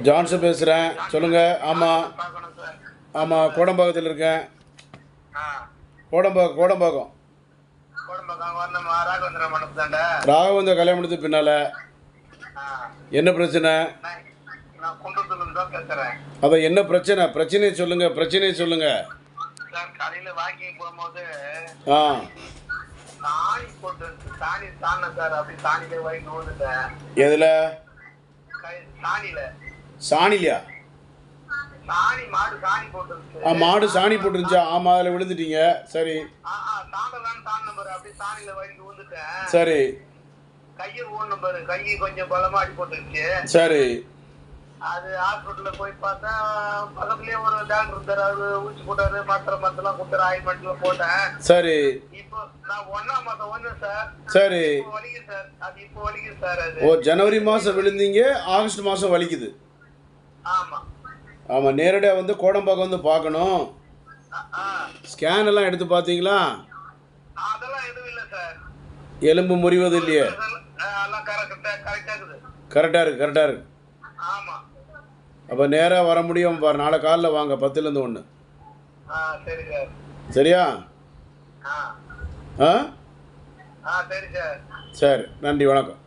Johnson பேசுகிறேன், சொல்லுங்கள். ஆமாம் பார்க்கணும் சார். ஆமாம், கோடம்பாக்கத்தில் இருக்கேன். ஆ கோடம்பாக்கம் கோடம்பாக்கம் வரணும். ராகவேந்திர மண்டபத்தாண்ட. ராகவேந்திர கல்யாணத்துக்கு பின்னால் என்ன பிரச்சனை? நான் குன்றத்தூர்லேருந்து தான் பேசுகிறேன். அதான் என்ன பிரச்சனை? பிரச்சனையை சொல்லுங்கள். சார் காலையில் வாக்கிங் போகும்போது ஆ சாணி போட்டு சாணி சாணம் சார், அப்படி சாணியிலே வாங்கி நோண்டுட்டேன். எதில்? சாணியில் சாணிலையா? சாணி மாடு சாணி போட்டுருச்சு. மாடு சாணி போட்டுருந்துச்சா? ஆமாம், அதில் விழுந்துட்டீங்க. சரி தாண்டதான் தான் நம்பர் அப்படி சாணியில் வாங்கி விழுந்துட்டேன். சரி. கையை ஓன் நம்பர் கை கொஞ்சம் பலமா அடி போட்டுருச்சு. சரி. அது ஹாஸ்பிட்டலில் போய் பார்த்தா பக்கத்துலேயே ஒரு டாக்டர் இருந்தார். அவர் ஊசி போட்டாரு, மருத்துவம் கொடுத்தாரு, ஆயில்மெண்ட்ல போட்டேன். சரி. இப்போ நான் 1ஆம் மாதம் வந்தேன் சார். சரி. வலிக்குது சார், அது இப்போ வலிக்குது சார். அது ஜனவரி மாதம் விழுந்தீங்க, ஆகஸ்ட் மாதம் வலிக்குது. ஆமாம் ஆமாம், நேரடியாக வந்து கோடம்பாக்கம் வந்து பார்க்கணும். ஸ்கேன் எல்லாம் எடுத்து பார்த்தீங்களா? அதெல்லாம் எதுவும் இல்லை சார். எலும்பு முறிவது இல்லையே? எல்லாம் கரெக்டாக இருக்குது. கரெக்டாக இருக்கு. ஆமாம். அப்போ நேராக வர முடியும் பாரு, நாளை காலைல வாங்க 10லேருந்து 1. சரி சார். சரியா? சரி சார். சரி, நன்றி, வணக்கம்.